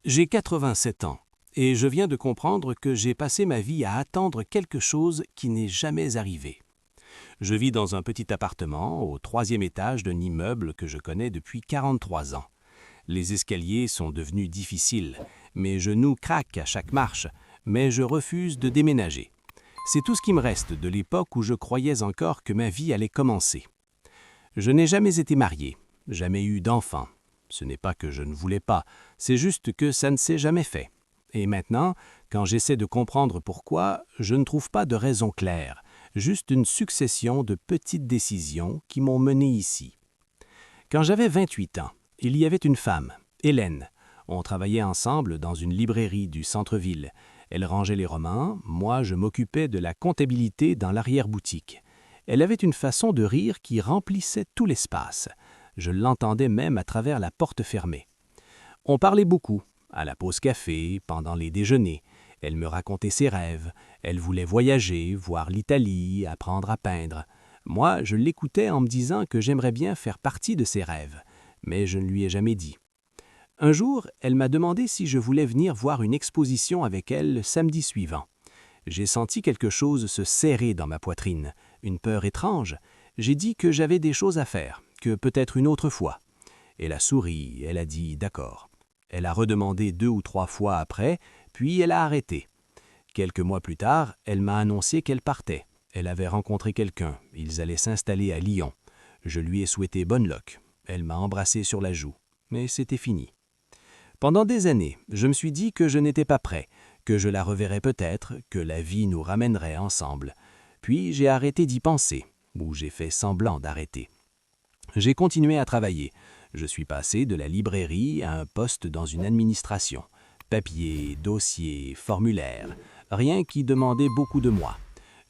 J'ai 87 ans et je viens de comprendre que j'ai passé ma vie à attendre quelque chose qui n'est jamais arrivé. Je vis dans un petit appartement au 3e étage d'un immeuble que je connais depuis 43 ans. Les escaliers sont devenus difficiles, mes genoux craquent à chaque marche, mais je refuse de déménager. C'est tout ce qui me reste de l'époque où je croyais encore que ma vie allait commencer. Je n'ai jamais été marié, jamais eu d'enfant. Ce n'est pas que je ne voulais pas, c'est juste que ça ne s'est jamais fait. Et maintenant, quand j'essaie de comprendre pourquoi, je ne trouve pas de raison claire, juste une succession de petites décisions qui m'ont mené ici. Quand j'avais 28 ans, il y avait une femme, Hélène. On travaillait ensemble dans une librairie du centre-ville. Elle rangeait les romans, moi je m'occupais de la comptabilité dans l'arrière-boutique. Elle avait une façon de rire qui remplissait tout l'espace. Je l'entendais même à travers la porte fermée. On parlait beaucoup, à la pause café, pendant les déjeuners. Elle me racontait ses rêves. Elle voulait voyager, voir l'Italie, apprendre à peindre. Moi, je l'écoutais en me disant que j'aimerais bien faire partie de ses rêves, mais je ne lui ai jamais dit. Un jour, elle m'a demandé si je voulais venir voir une exposition avec elle le samedi suivant. J'ai senti quelque chose se serrer dans ma poitrine, une peur étrange. J'ai dit que j'avais des choses à faire, que peut-être une autre fois. Elle a souri, elle a dit « d'accord ». Elle a redemandé 2 ou 3 fois après, puis elle a arrêté. Quelques mois plus tard, elle m'a annoncé qu'elle partait. Elle avait rencontré quelqu'un, ils allaient s'installer à Lyon. Je lui ai souhaité bonne luck. Elle m'a embrassé sur la joue, mais c'était fini. Pendant des années, je me suis dit que je n'étais pas prêt, que je la reverrais peut-être, que la vie nous ramènerait ensemble. Puis j'ai arrêté d'y penser, ou j'ai fait semblant d'arrêter. J'ai continué à travailler. Je suis passé de la librairie à un poste dans une administration. Papier, dossier, formulaire, rien qui demandait beaucoup de moi.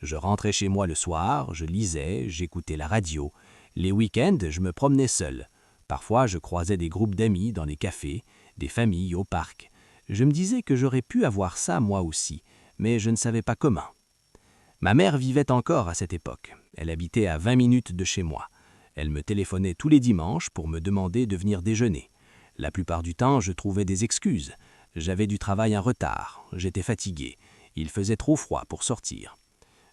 Je rentrais chez moi le soir, je lisais, j'écoutais la radio. Les week-ends, je me promenais seul. Parfois, je croisais des groupes d'amis dans les cafés, des familles au parc. Je me disais que j'aurais pu avoir ça moi aussi, mais je ne savais pas comment. Ma mère vivait encore à cette époque. Elle habitait à 20 minutes de chez moi. Elle me téléphonait tous les dimanches pour me demander de venir déjeuner. La plupart du temps, je trouvais des excuses. J'avais du travail en retard, j'étais fatigué, il faisait trop froid pour sortir.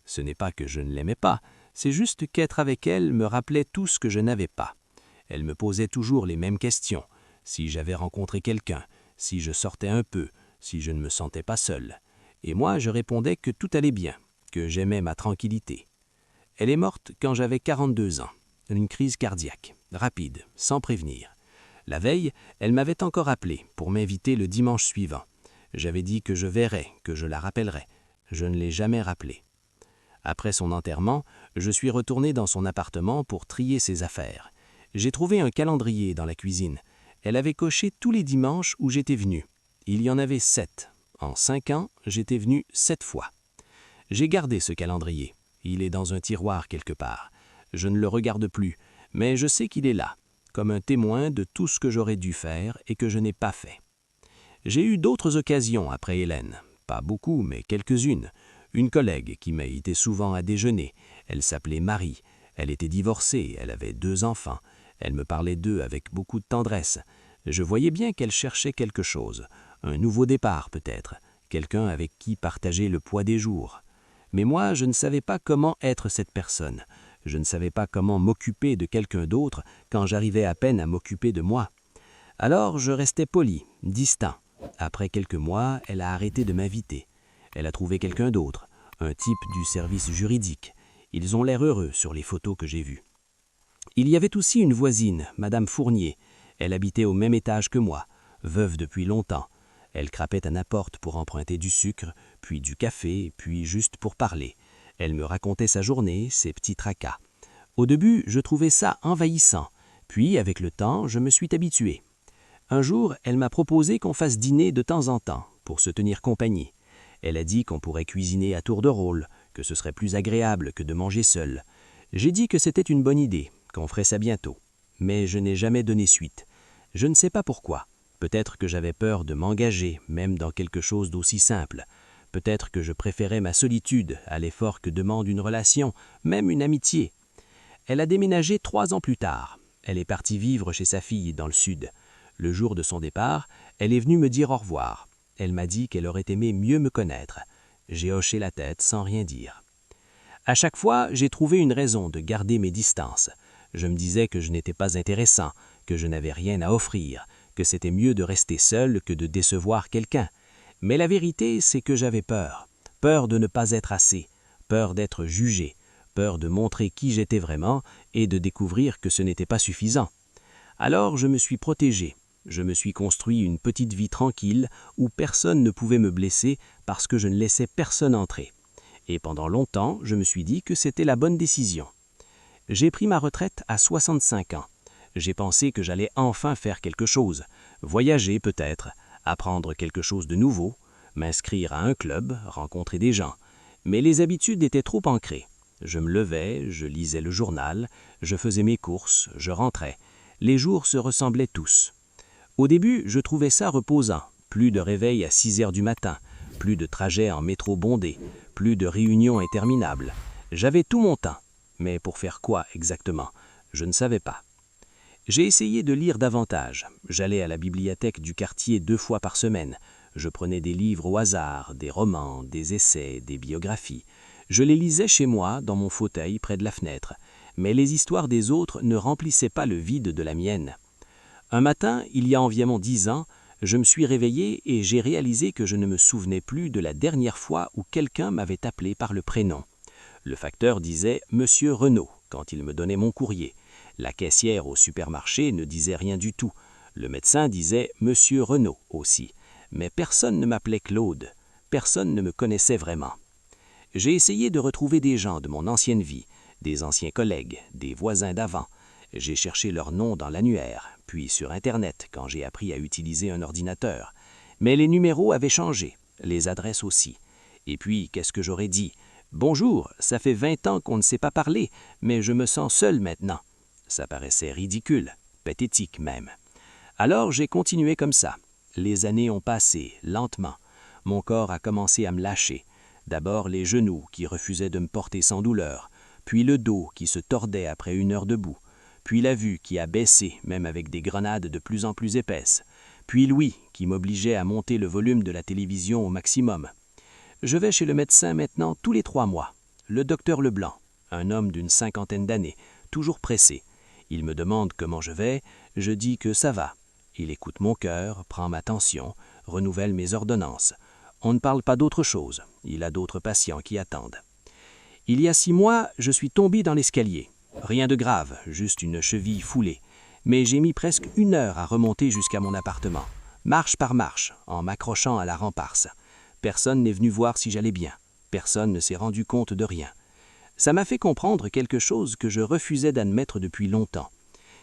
Ce n'est pas que je ne l'aimais pas, c'est juste qu'être avec elle me rappelait tout ce que je n'avais pas. Elle me posait toujours les mêmes questions. Si j'avais rencontré quelqu'un, si je sortais un peu, si je ne me sentais pas seul. Et moi, je répondais que tout allait bien, que j'aimais ma tranquillité. Elle est morte quand j'avais 42 ans. Une crise cardiaque, rapide, sans prévenir. La veille, elle m'avait encore appelé pour m'inviter le dimanche suivant. J'avais dit que je verrais, que je la rappellerais. Je ne l'ai jamais rappelée. Après son enterrement, je suis retourné dans son appartement pour trier ses affaires. J'ai trouvé un calendrier dans la cuisine. Elle avait coché tous les dimanches où j'étais venu. Il y en avait 7. En 5 ans, j'étais venu 7 fois. J'ai gardé ce calendrier. Il est dans un tiroir quelque part. Je ne le regarde plus, mais je sais qu'il est là, comme un témoin de tout ce que j'aurais dû faire et que je n'ai pas fait. J'ai eu d'autres occasions après Hélène, pas beaucoup, mais quelques-unes. Une collègue qui m'a invité souvent à déjeuner, elle s'appelait Marie, elle était divorcée, elle avait 2 enfants, elle me parlait d'eux avec beaucoup de tendresse. Je voyais bien qu'elle cherchait quelque chose, un nouveau départ peut-être, quelqu'un avec qui partager le poids des jours. Mais moi, je ne savais pas comment être cette personne. Je ne savais pas comment m'occuper de quelqu'un d'autre quand j'arrivais à peine à m'occuper de moi. Alors je restais poli, distant. Après quelques mois, elle a arrêté de m'inviter. Elle a trouvé quelqu'un d'autre, un type du service juridique. Ils ont l'air heureux sur les photos que j'ai vues. Il y avait aussi une voisine, Madame Fournier. Elle habitait au même étage que moi, veuve depuis longtemps. Elle crapait à ma porte pour emprunter du sucre, puis du café, puis juste pour parler. Elle me racontait sa journée, ses petits tracas. Au début, je trouvais ça envahissant. Puis, avec le temps, je me suis habitué. Un jour, elle m'a proposé qu'on fasse dîner de temps en temps, pour se tenir compagnie. Elle a dit qu'on pourrait cuisiner à tour de rôle, que ce serait plus agréable que de manger seul. J'ai dit que c'était une bonne idée, qu'on ferait ça bientôt. Mais je n'ai jamais donné suite. Je ne sais pas pourquoi. Peut-être que j'avais peur de m'engager, même dans quelque chose d'aussi simple. Peut-être que je préférais ma solitude à l'effort que demande une relation, même une amitié. Elle a déménagé 3 ans plus tard. Elle est partie vivre chez sa fille dans le sud. Le jour de son départ, Elle est venue me dire au revoir. Elle m'a dit qu'elle aurait aimé mieux me connaître. J'ai hoché la tête sans rien dire. À chaque fois, j'ai trouvé une raison de garder mes distances. Je me disais que je n'étais pas intéressant, que je n'avais rien à offrir, que c'était mieux de rester seul que de décevoir quelqu'un. Mais la vérité, c'est que j'avais peur. Peur de ne pas être assez, peur d'être jugé, peur de montrer qui j'étais vraiment et de découvrir que ce n'était pas suffisant. Alors je me suis protégé. Je me suis construit une petite vie tranquille où personne ne pouvait me blesser parce que je ne laissais personne entrer. Et pendant longtemps, je me suis dit que c'était la bonne décision. J'ai pris ma retraite à 65 ans. J'ai pensé que j'allais enfin faire quelque chose, voyager peut-être, apprendre quelque chose de nouveau, m'inscrire à un club, rencontrer des gens. Mais les habitudes étaient trop ancrées. Je me levais, je lisais le journal, je faisais mes courses, je rentrais. Les jours se ressemblaient tous. Au début, je trouvais ça reposant. Plus de réveil à 6 heures du matin, plus de trajets en métro bondé, plus de réunions interminables. J'avais tout mon temps. Mais pour faire quoi exactement? Je ne savais pas. J'ai essayé de lire davantage. J'allais à la bibliothèque du quartier 2 fois par semaine. Je prenais des livres au hasard, des romans, des essais, des biographies. Je les lisais chez moi, dans mon fauteuil, près de la fenêtre. Mais les histoires des autres ne remplissaient pas le vide de la mienne. Un matin, il y a environ 10 ans, je me suis réveillé et j'ai réalisé que je ne me souvenais plus de la dernière fois où quelqu'un m'avait appelé par le prénom. Le facteur disait « Monsieur Renaud » quand il me donnait mon courrier. La caissière au supermarché ne disait rien du tout. Le médecin disait « Monsieur Renaud » aussi. Mais personne ne m'appelait Claude. Personne ne me connaissait vraiment. J'ai essayé de retrouver des gens de mon ancienne vie, des anciens collègues, des voisins d'avant. J'ai cherché leurs noms dans l'annuaire, puis sur Internet quand j'ai appris à utiliser un ordinateur. Mais les numéros avaient changé, les adresses aussi. Et puis, qu'est-ce que j'aurais dit? « Bonjour, ça fait 20 ans qu'on ne s'est pas parlé, mais je me sens seul maintenant. » Ça paraissait ridicule, pathétique même. Alors j'ai continué comme ça. Les années ont passé, lentement. Mon corps a commencé à me lâcher. D'abord les genoux qui refusaient de me porter sans douleur, puis le dos qui se tordait après 1 heure debout, puis la vue qui a baissé, même avec des grenades de plus en plus épaisses, puis l'ouïe qui m'obligeait à monter le volume de la télévision au maximum. Je vais chez le médecin maintenant tous les 3 mois. Le docteur Leblanc, un homme d'une 50aine d'années, toujours pressé. Il me demande comment je vais, je dis que ça va. Il écoute mon cœur, prend ma tension, renouvelle mes ordonnances. On ne parle pas d'autre chose, il a d'autres patients qui attendent. Il y a 6 mois, je suis tombé dans l'escalier. Rien de grave, juste une cheville foulée. Mais j'ai mis presque 1 heure à remonter jusqu'à mon appartement, marche par marche, en m'accrochant à la ramparse. Personne n'est venu voir si j'allais bien. Personne ne s'est rendu compte de rien. Ça m'a fait comprendre quelque chose que je refusais d'admettre depuis longtemps.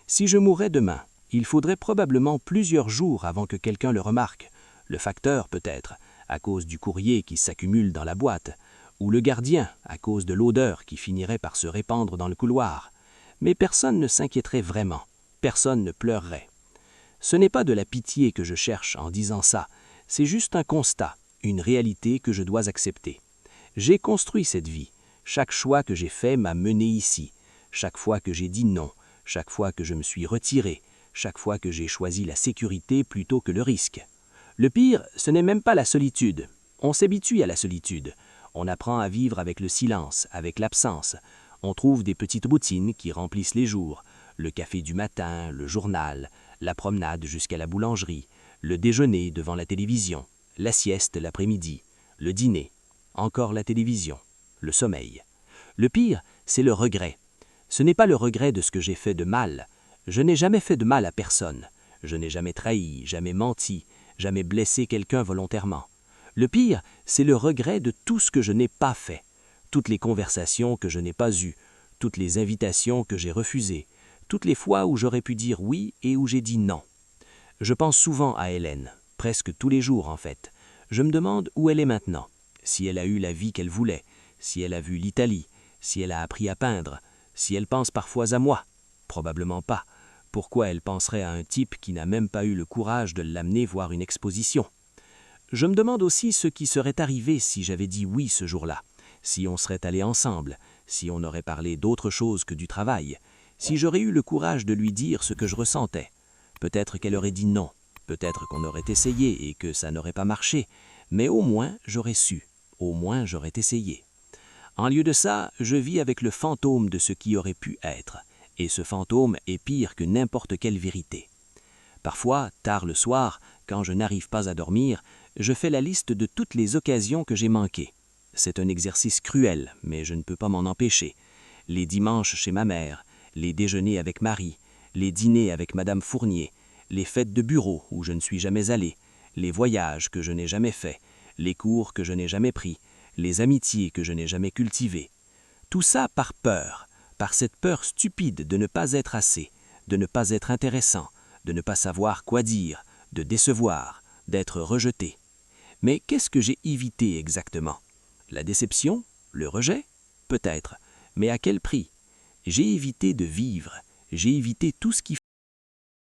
Si je mourais demain, il faudrait probablement plusieurs jours avant que quelqu'un le remarque. Le facteur peut-être, à cause du courrier qui s'accumule dans la boîte, ou le gardien, à cause de l'odeur qui finirait par se répandre dans le couloir. Mais personne ne s'inquiéterait vraiment. Personne ne pleurerait. Ce n'est pas de la pitié que je cherche en disant ça, c'est juste un constat, une réalité que je dois accepter. J'ai construit cette vie. Chaque choix que j'ai fait m'a mené ici. Chaque fois que j'ai dit non, chaque fois que je me suis retiré, chaque fois que j'ai choisi la sécurité plutôt que le risque. Le pire, ce n'est même pas la solitude. On s'habitue à la solitude. On apprend à vivre avec le silence, avec l'absence. On trouve des petites routines qui remplissent les jours. Le café du matin, le journal, la promenade jusqu'à la boulangerie, le déjeuner devant la télévision, la sieste l'après-midi, le dîner, encore la télévision, le sommeil. Le pire, c'est le regret. Ce n'est pas le regret de ce que j'ai fait de mal. Je n'ai jamais fait de mal à personne. Je n'ai jamais trahi, jamais menti, jamais blessé quelqu'un volontairement. Le pire, c'est le regret de tout ce que je n'ai pas fait. Toutes les conversations que je n'ai pas eues, toutes les invitations que j'ai refusées, toutes les fois où j'aurais pu dire oui et où j'ai dit non. Je pense souvent à Hélène, presque tous les jours en fait. Je me demande où elle est maintenant, si elle a eu la vie qu'elle voulait, si elle a vu l'Italie, si elle a appris à peindre, si elle pense parfois à moi. Probablement pas. Pourquoi elle penserait à un type qui n'a même pas eu le courage de l'amener voir une exposition? Je me demande aussi ce qui serait arrivé si j'avais dit oui ce jour-là, si on serait allés ensemble, si on aurait parlé d'autre chose que du travail, si j'aurais eu le courage de lui dire ce que je ressentais. Peut-être qu'elle aurait dit non. Peut-être qu'on aurait essayé et que ça n'aurait pas marché, mais au moins j'aurais su, au moins j'aurais essayé. En lieu de ça, je vis avec le fantôme de ce qui aurait pu être, et ce fantôme est pire que n'importe quelle vérité. Parfois, tard le soir, quand je n'arrive pas à dormir, je fais la liste de toutes les occasions que j'ai manquées. C'est un exercice cruel, mais je ne peux pas m'en empêcher. Les dimanches chez ma mère, les déjeuners avec Marie, les dîners avec Madame Fournier, les fêtes de bureau où je ne suis jamais allé, les voyages que je n'ai jamais faits, les cours que je n'ai jamais pris, les amitiés que je n'ai jamais cultivées. Tout ça par peur, par cette peur stupide de ne pas être assez, de ne pas être intéressant, de ne pas savoir quoi dire, de décevoir, d'être rejeté. Mais qu'est-ce que j'ai évité exactement? La déception? Le rejet? Peut-être. Mais à quel prix? J'ai évité de vivre, j'ai évité tout ce qui